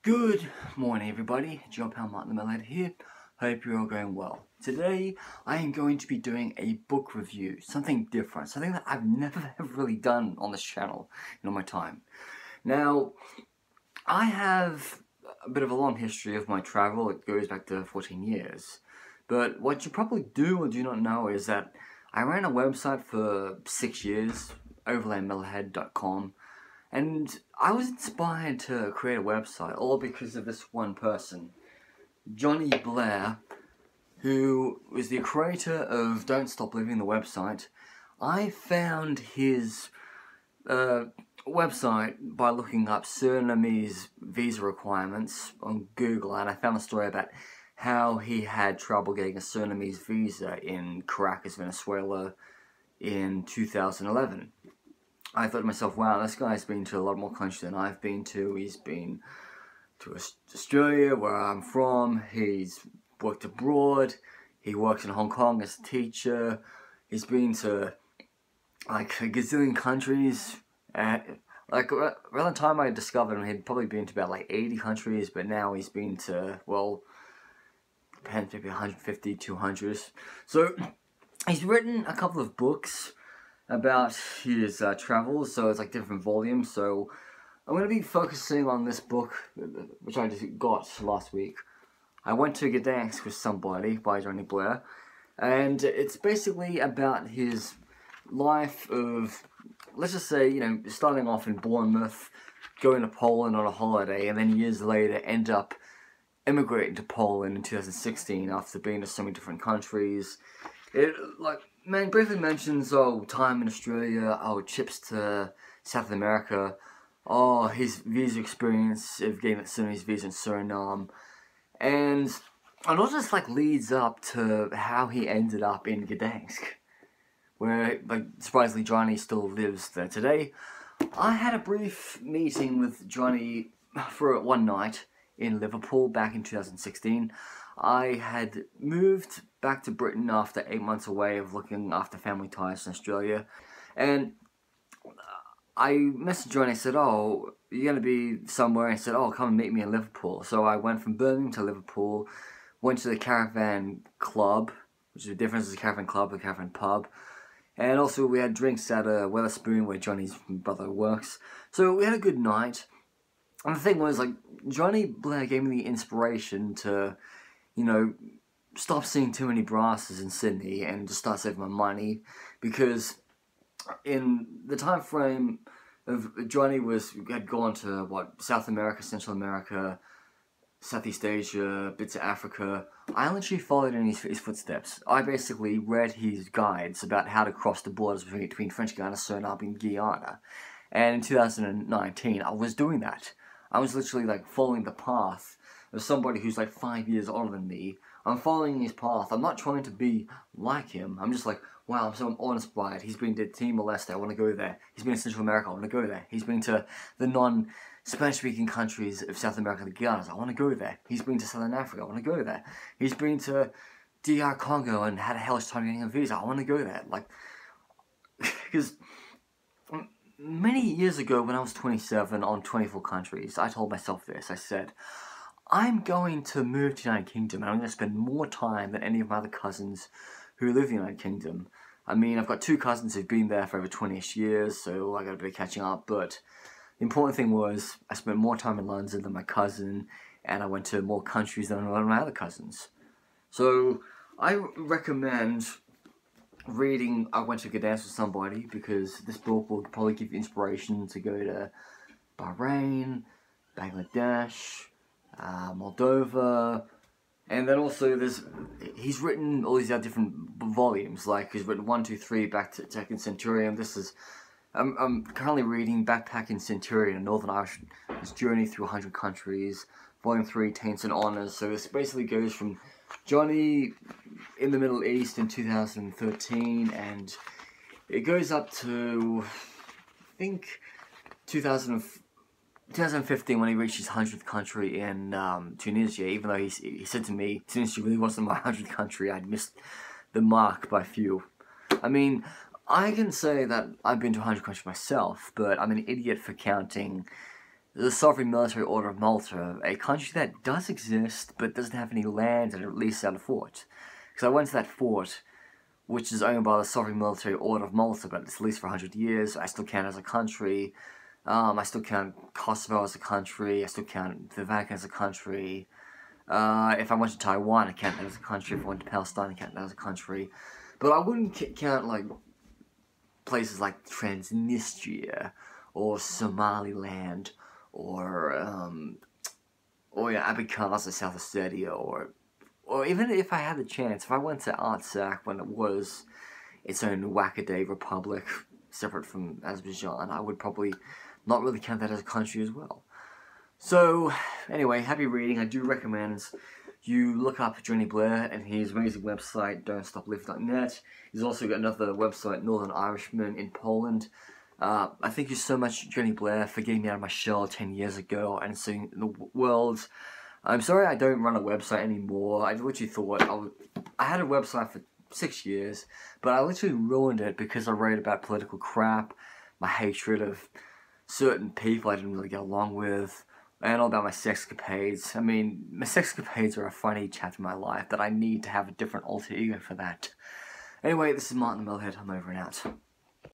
Good morning everybody, John Martin the Metalhead here. Hope you're all going well. Today I am going to be doing a book review, something different, something that I've never ever really done on this channel in all my time. Now, I have a bit of a long history of my travel. It goes back to 14 years. But what you probably do or do not know is that I ran a website for 6 years, overlandmetalhead.com. And I was inspired to create a website, all because of this one person, Jonny Blair, who was the creator of Don't Stop Living, the website. I found his website by looking up Suirname's visa requirements on Google, and I found a story about how he had trouble getting a Suirname's visa in Caracas, Venezuela in 2011. I thought to myself, wow, this guy's been to a lot more countries than I've been to. He's been to Australia, where I'm from. He's worked abroad. He works in Hong Kong as a teacher. He's been to like a gazillion countries. Like around the time I discovered him, he'd probably been to about like 80 countries, but now he's been to, well, depends, maybe 150, 200. So he's written a couple of books about his travels, so it's like different volumes. So I'm going to be focusing on this book, which I just got last week. I went to Gdansk with somebody by Jonny Blair, and it's basically about his life of, let's just say, you know, starting off in Bournemouth, going to Poland on a holiday, and then years later end up immigrating to Poland in 2016 after being to so many different countries. It, like, man, briefly mentions, time in Australia, trips to South America, his visa experience of getting his visa in Suriname, and it all just, like, leads up to how he ended up in Gdansk, where, like, surprisingly, Jonny still lives there today. I had a brief meeting with Jonny for one night in Liverpool back in 2016. I had moved back to Britain after 8 months away of looking after family ties in Australia, and I messaged Jonny and said, "Oh, you're going to be somewhere?" And he said, "Oh, come and meet me in Liverpool." So I went from Birmingham to Liverpool, went to the Caravan Club, which is the difference is a Caravan Club and a Caravan Pub, and also we had drinks at Wetherspoon, where Jonny's brother works. So we had a good night, and the thing was, like, Jonny Blair gave me the inspiration to, you know, stop seeing too many brasses in Sydney and just start saving my money, because in the time frame of Jonny had gone to South America, Central America, Southeast Asia, bits of Africa. I literally followed in his footsteps. I basically read his guides about how to cross the borders between French Guiana, Suirname and Guyana, and in 2019 I was doing that. I was literally like following the path of somebody who's like 5 years older than me. I'm following his path. I'm not trying to be like him. I'm just like, wow, I'm so awe-inspired. He's been to Timor, Leste, I want to go there. He's been to Central America, I want to go there. He's been to the non-Spanish-speaking countries of South America, the Guianas, I want to go there. He's been to Southern Africa, I want to go there. He's been to DR Congo and had a hellish time getting a visa, I want to go there. Like, because many years ago when I was 27 on 24 countries, I told myself this. I said, I'm going to move to the United Kingdom and I'm going to spend more time than any of my other cousins who live in the United Kingdom. I mean, I've got two cousins who've been there for over 20-ish years, so I got a bit of catching up, but the important thing was I spent more time in London than my cousin, and I went to more countries than one of my other cousins. So I recommend reading I Went to Gdansk with Somebody, because this book will probably give you inspiration to go to Bahrain, Bangladesh, Moldova, and then also he's written all these other different volumes, like he's written 1, 2, 3, Backpacking Centurion. I'm currently reading Backpacking Centurion, a Northern Irish journey through 100 countries, Volume 3, Taints and Honours. So this basically goes from Jonny in the Middle East in 2013, and it goes up to, I think, 2015 when he reached his 100th country in Tunisia, even though he said to me, Tunisia really wasn't my 100th country, I'd missed the mark by a few. I mean, I can say that I've been to 100 countries myself, but I'm an idiot for counting the Sovereign Military Order of Malta, a country that does exist but doesn't have any land and at least out a fort. Because I went to that fort, which is owned by the Sovereign Military Order of Malta, but it's leased for 100 years. I still count as a country. I still count Kosovo as a country. I still count the Vatican as a country. If I went to Taiwan, I count that as a country. If I went to Palestine, I count that as a country. But I wouldn't count, like, places like Transnistria or Somaliland or Abkhazia, South Ossetia, or even if I had the chance, if I went to Artsakh when it was its own wackaday republic, separate from Azerbaijan, I would probably not really count that as a country as well. So, anyway, happy reading. I do recommend you look up Jonny Blair and his amazing website, don'tstopliving.net. He's also got another website, Northern Irishman in Poland. I thank you so much, Jonny Blair, for getting me out of my shell 10 years ago and seeing the world. I'm sorry I don't run a website anymore. I literally thought I had a website for 6 years, but I literally ruined it because I wrote about political crap, my hatred of certain people I didn't really get along with, and all about my sexcapades. I mean, my sexcapades are a funny chapter in my life, but I need to have a different alter ego for that. Anyway, this is Martin the Metalhead. I'm over and out.